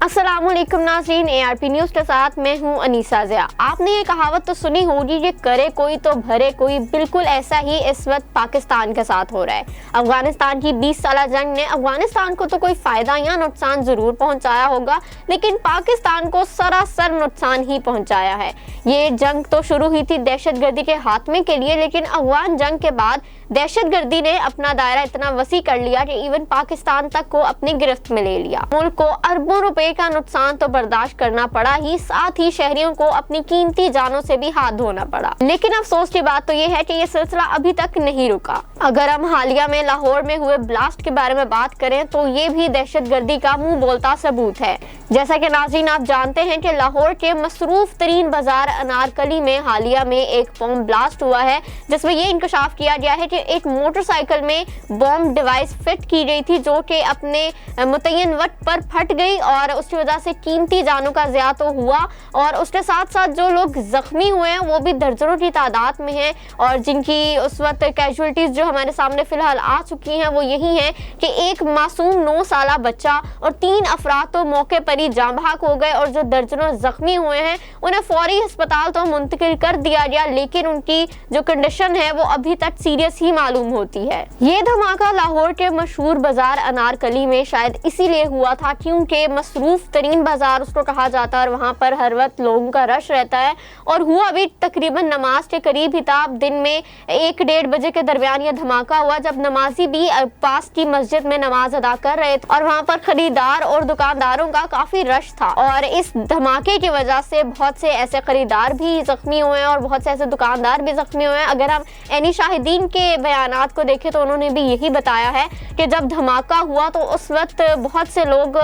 अस्सलामुअलैकुम नाज़रीन, ARP news के साथ मैं हूं अनीसा ज़िया। आपने ये कहावत तो सुनी होगी कि करे कोई तो भरे कोई। बिल्कुल ऐसा ही इस वक्त पाकिस्तान के साथ हो रहा है। अफगानिस्तान की 20 साला जंग ने अफगानिस्तान को तो कोई फ़ायदा या नुकसान ज़रूर पहुंचाया होगा, लेकिन पाकिस्तान को सरासर नुकसान ही पहुंचाया है। ये जंग तो शुरू हुई थी दहशतगर्दी के खात्मे के लिए, लेकिन अफगान जंग के बाद दहशतगर्दी ने अपना दायरा इतना वसी कर लिया कि इवन पाकिस्तान तक को अपनी गिरफ्त में ले लिया। मुल्क को अरबों रुपए का नुकसान तो बर्दाश्त करना पड़ा ही, साथ ही शहरियों को अपनी कीमती जानों से भी हाथ धोना पड़ा। लेकिन अफसोस की बात तो ये है कि ये सिलसिला अभी तक नहीं रुका। अगर हम हालिया में लाहौर में हुए ब्लास्ट के बारे में बात करें तो ये भी दहशतगर्दी का मुंह बोलता सबूत है। जैसा कि नाज़रीन आप जानते हैं कि लाहौर के मसरूफ तरीन बाजार अनारकली में हालिया में एक बॉम्ब ब्लास्ट हुआ है, जिसमें ये इंकशाफ किया गया है कि एक मोटरसाइकिल में बॉम्ब डिवाइस फिट की गई थी, जो कि अपने मुतय्यन वक्त पर फट गई और उसकी वजह से कीमती जानों का ज़िया तो हुआ, और उसके साथ साथ जो लोग जख्मी हुए हैं वो भी दर्जनों की तादाद में हैं। और जिनकी उस वक्त कैजुअल्टीज जो हमारे सामने फिलहाल आ चुकी हैं वो यही है कि एक मासूम 9 साला बच्चा और 3 अफराद तो मौके पर ही जाँ बहक हो गए, और जो दर्जनों जख्मी हुए हैं उन्हें फौरी अस्पताल तो मुंतकिल कर दिया गया, लेकिन उनकी जो कंडीशन है वो अभी तक सीरियस ही मालूम होती है। ये धमाका लाहौर के मशहूर बाजार अनारकली में शायद इसीलिए हुआ था क्योंकि मसरूफ तरीन बाजार उसको कहा जाता है और वहाँ पर हर वक्त लोगों का रश रहता है। और हुआ भी तकरीबन नमाज के करीब ही था। दिन में 1-1:30 बजे के दरमियान यह धमाका हुआ, जब नमाजी भी पास की मस्जिद में नमाज अदा कर रहे थे और वहाँ पर खरीदार और दुकानदारों का काफी रश था। और इस धमाके की वजह से बहुत से ऐसे खरीदार भी जख्मी हुए हैं और बहुत से ऐसे दुकानदार भी जख्मी हुए हैं। अगर हम एनी शाहिदीन के बयानात को देखें तो उन्होंने भी यही बताया है कि जब धमाका हुआ तो उस वक्त बहुत से लोग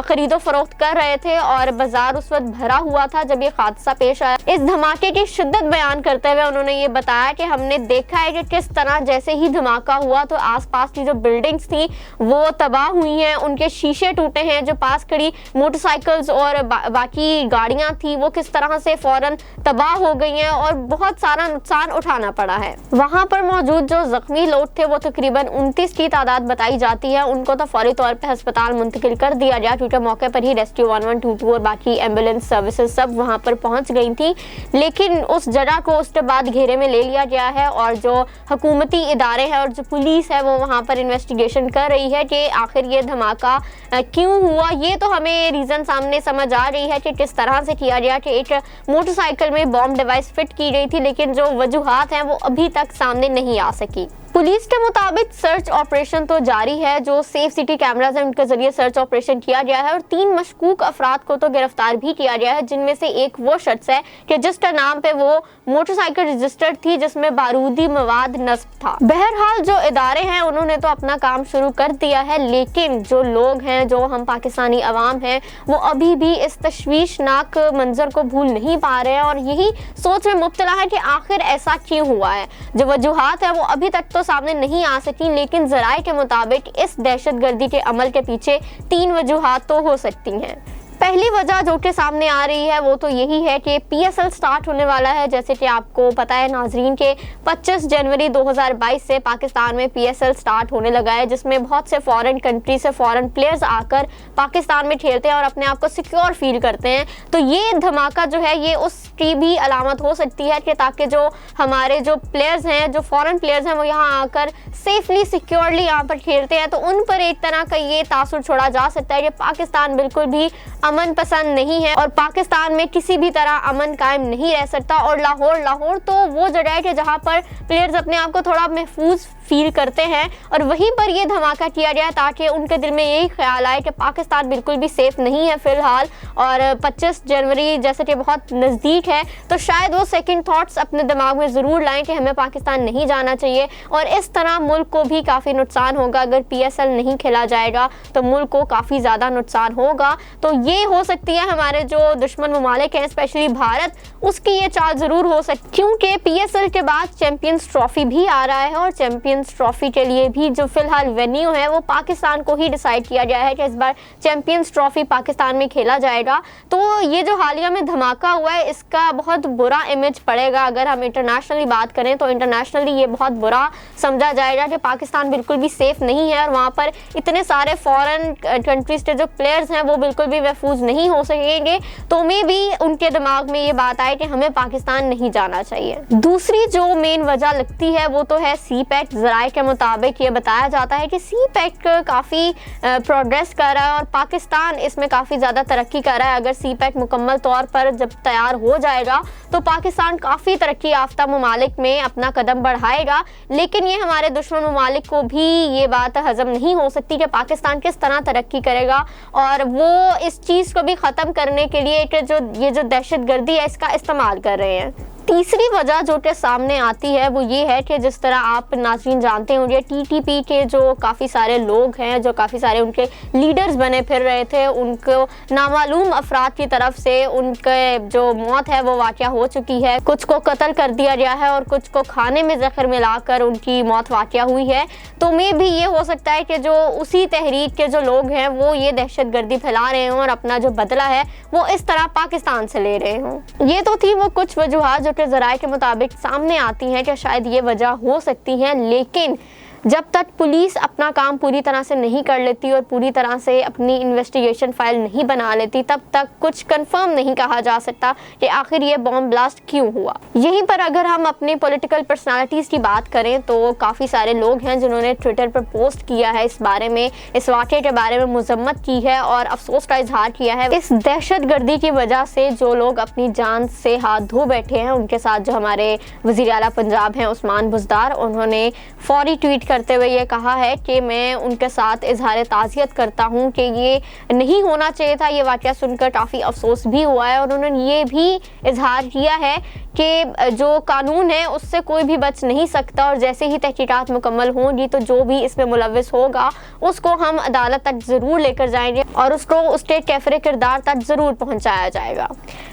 खरीदो फरोख्त कर रहे थे और बाजार उस वक्त भरा हुआ था जब ये हादसा पेश आया। इस धमाके की शिद्दत बयान करते हुए उन्होंने ये बताया कि हमने देखा है कि किस तरह जैसे ही धमाका हुआ तो आसपास की जो बिल्डिंग्स थी वो तबाह हुई हैं, उनके शीशे टूटे हैं, जो पास खड़ी मोटरसाइकिल्स और बाकी गाड़ियां थी वो किस तरह से फौरन तबाह हो गई हैं और बहुत सारा नुकसान उठाना पड़ा है। वहां पर मौजूद जो जख्मी लोग थे वो तकरीबन 29 की तादाद बताई जाती है। उनको तो फौरी तौर पे अस्पताल मुंतकिल कर दिया गया क्योंकि मौके पर ही रेस्क्यू 1122 और बाकी एम्बुलेंस सर्विसेज सब वहां पर पहुंच गई थी। लेकिन उस जगह को उसके बाद घेरे में ले लिया गया है और जो हुकूमती इदारे हैं और जो पुलिस है वो वहां पर इन्वेस्टिगेशन कर रही है कि आखिर ये धमाका क्यों हुआ। ये तो हमें रीज़न सामने समझ आ रही है कि किस तरह से किया गया कि एक मोटरसाइकिल में बॉम्ब डिवाइस फिट की गई थी, लेकिन जो वजूहात हैं वो अभी तक सामने नहीं आ सकी। पुलिस के मुताबिक सर्च ऑपरेशन तो जारी है। जो सेफ सिटी कैमराज हैं उनके जरिए सर्च ऑपरेशन किया गया है और 3 मशकूक अफराद को तो गिरफ्तार भी किया गया है, जिनमें से एक वो शख्स है कि जिसके नाम पे वो मोटरसाइकिल रजिस्टर्ड थी जिसमें बारूदी मवाद नस्ब था। बहरहाल जो इदारे हैं उन्होंने तो अपना काम शुरू कर दिया है, लेकिन जो लोग हैं, जो हम पाकिस्तानी अवाम हैं, वो अभी भी इस तशवीशनाक मंजर को भूल नहीं पा रहे हैं और यही सोच में मुब्तला है कि आखिर ऐसा क्यों हुआ है। जो वजूहात है वो अभी तक तो सामने नहीं आ सकी, लेकिन ज़राए के मुताबिक इस दहशतगर्दी के अमल के पीछे 3 वजूहात तो हो सकती हैं। पहली वजह जो कि सामने आ रही है वो तो यही है कि PSL स्टार्ट होने वाला है। जैसे कि आपको पता है नाजरीन के 25 जनवरी 2022 से पाकिस्तान में PSL स्टार्ट होने लगा है, जिसमें बहुत से फॉरेन कंट्री से फॉरेन प्लेयर्स आकर पाकिस्तान में खेलते हैं और अपने आप को सिक्योर फील करते हैं। तो ये धमाका जो है ये उसकी भी अलामत हो सकती है कि ताकि जो हमारे जो प्लेयर्स हैं, जो फॉरेन प्लेयर्स हैं, वो यहाँ आकर सेफली सिक्योरली यहाँ पर खेलते हैं तो उन पर एक तरह का ये तासुर छोड़ा जा सकता है कि पाकिस्तान बिल्कुल भी अमन पसंद नहीं है और पाकिस्तान में किसी भी तरह अमन कायम नहीं रह सकता। और लाहौर तो वो जगह है कि जहाँ पर प्लेयर्स अपने आप को थोड़ा महफूज फील करते हैं और वहीं पर ये धमाका किया गया ताकि उनके दिल में यही ख्याल आए कि पाकिस्तान बिल्कुल भी सेफ नहीं है फिलहाल। और 25 जनवरी जैसे कि बहुत नज़दीक है तो शायद वो सेकंड थॉट्स अपने दिमाग में ज़रूर लाएं कि हमें पाकिस्तान नहीं जाना चाहिए। और इस तरह मुल्क को भी काफ़ी नुकसान होगा। अगर PSL नहीं खेला जाएगा तो मुल्क को काफ़ी ज़्यादा नुकसान होगा। तो ये ये हो सकती है हमारे जो दुश्मन ममालिक हैं स्पेशली भारत, उसकी ये चाल ज़रूर हो सकती, क्योंकि PSL के बाद चैंपियंस ट्रॉफी भी आ रहा है और चैंपियंस ट्रॉफी के लिए भी जो फिलहाल वेन्यू है वो पाकिस्तान को ही डिसाइड किया गया है कि इस बार चैंपियंस ट्रॉफी पाकिस्तान में खेला जाएगा। तो ये जो हालिया में धमाका हुआ है इसका बहुत बुरा इमेज पड़ेगा। अगर हम इंटरनेशनली बात करें तो इंटरनेशनली ये बहुत बुरा समझा जाएगा कि पाकिस्तान बिल्कुल भी सेफ नहीं है और वहाँ पर इतने सारे फॉरेन कंट्रीज के जो प्लेयर्स हैं वो बिल्कुल भी महफूज नहीं हो सकेंगे। तो मे भी उनके दिमाग में ये बात आए कि हमें पाकिस्तान नहीं जाना चाहिए। दूसरी जो मेन वजह लगती है वो तो है CPEC। ज़राए के मुताबिक ये बताया जाता है कि CPEC काफ़ी प्रोग्रेस कर रहा है और पाकिस्तान इसमें काफ़ी ज़्यादा तरक्की कर रहा है। अगर CPEC मुकम्मल तौर पर जब तैयार हो जाएगा तो पाकिस्तान काफ़ी तरक्की याफ्ता ममालिक में अपना कदम बढ़ाएगा। लेकिन ये हमारे दुश्मन ममालिक को भी ये बात हजम नहीं हो सकती कि पाकिस्तान किस तरह तरक्की करेगा और वो इस चीज़ को भी ख़त्म करने के लिए कि जो ये जो दहशतगर्दी है इसका इस्तेमाल कर रहे हैं। तीसरी वजह जो कि सामने आती है वो ये है कि जिस तरह आप नाज़रीन जानते होंगे TTP के जो काफ़ी सारे लोग हैं, जो काफ़ी सारे उनके लीडर्स बने फिर रहे थे, उनको नामालूम अफराद की तरफ से उनके जो मौत है वो वाक़या हो चुकी है। कुछ को कत्ल कर दिया गया है और कुछ को खाने में जहर मिलाकर उनकी मौत वाक़या हुई है। तो में भी ये हो सकता है कि जो उसी तहरीक के जो लोग हैं वो ये दहशतगर्दी फैला रहे हों और अपना जो बदला है वो इस तरह पाकिस्तान से ले रहे हों। ये तो थी वो कुछ वजूहात जो कि ज़राए के मुताबिक सामने आती हैं कि शायद ये वजह हो सकती है। लेकिन जब तक पुलिस अपना काम पूरी तरह से नहीं कर लेती और पूरी तरह से अपनी इन्वेस्टिगेशन फाइल नहीं बना लेती तब तक कुछ कंफर्म नहीं कहा जा सकता कि आखिर ये बॉम्ब ब्लास्ट क्यों हुआ। यहीं पर अगर हम अपनी पॉलिटिकल पर्सनालिटीज़ की बात करें तो काफ़ी सारे लोग हैं जिन्होंने ट्विटर पर पोस्ट किया है इस बारे में, इस वाक़े के बारे में मजम्मत की है और अफसोस का इजहार किया है। इस दहशतगर्दी की वजह से जो लोग अपनी जान से हाथ धो बैठे हैं उनके साथ जो हमारे वज़ीर आला पंजाब हैं उस्मान बुज़दार, उन्होंने फौरी ट्वीट करते हुए ये कहा है कि मैं उनके साथ इजहार ताज़ियत करता हूँ कि ये नहीं होना चाहिए था। ये वाक़या सुनकर काफ़ी अफसोस भी हुआ है और उन्होंने ये भी इजहार किया है कि जो कानून है उससे कोई भी बच नहीं सकता और जैसे ही तहकीकात मुकम्मल होंगी तो जो भी इसमें मुलव्विस होगा उसको हम अदालत तक ज़रूर लेकर जाएंगे और उसको उसके कैफरे किरदार तक ज़रूर पहुँचाया जाएगा।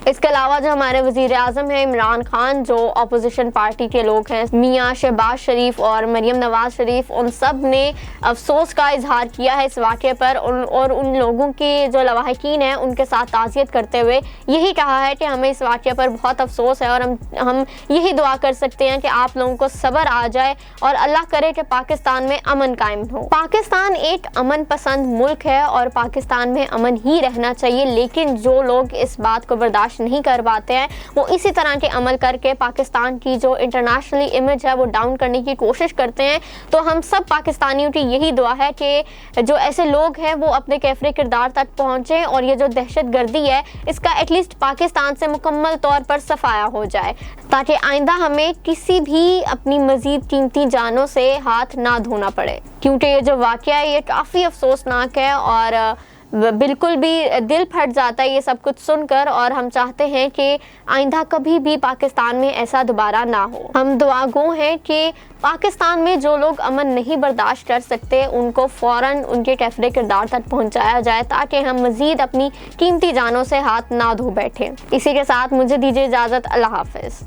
इसके अलावा जो हमारे वज़ीर आज़म हैं इमरान खान, जो अपोजिशन पार्टी के लोग हैं मियाँ शहबाज शरीफ और मरीम नवाज़ शरीफ, उन सब ने अफसोस का इजहार किया है इस वाक़े पर और उन लोगों के जो लवाहिकीन हैं उनके साथ ताज़ियत करते हुए यही कहा है कि हमें इस वाक़े पर बहुत अफसोस है और हम यही दुआ कर सकते हैं कि आप लोगों को सब्र आ जाए और अल्लाह करे कि पाकिस्तान में अमन कायम हो। पाकिस्तान एक अमन पसंद मुल्क है और पाकिस्तान में अमन ही रहना चाहिए, लेकिन जो लोग इस बात को बर्दाश्त नहीं कर पाते हैं वो इसी तरह के अमल करके पाकिस्तान की जो इंटरनेशनली इमेज है वो डाउन करने की कोशिश करते हैं। तो हम सब पाकिस्तानियों की यही दुआ है कि जो ऐसे लोग हैं वो अपने कैफरे किरदार तक पहुँचें और ये जो दहशतगर्दी है इसका एटलीस्ट पाकिस्तान से मुकम्मल तौर पर सफाया हो जाए ताकि आइंदा हमें किसी भी अपनी मज़ीद कीमती जानों से हाथ ना धोना पड़े। क्योंकि ये जो वाक़या है ये काफ़ी अफसोसनाक है और बिल्कुल भी दिल फट जाता है ये सब कुछ सुनकर और हम चाहते हैं कि आइंदा कभी भी पाकिस्तान में ऐसा दोबारा ना हो। हम दुआगो हैं कि पाकिस्तान में जो लोग अमन नहीं बर्दाश्त कर सकते उनको फ़ौरन उनके कैफरे किरदार तक पहुंचाया जाए ताकि हम मज़ीद अपनी कीमती जानों से हाथ ना धो बैठें। इसी के साथ मुझे दीजिए इजाज़त। अल्लाह हाफ़िज़।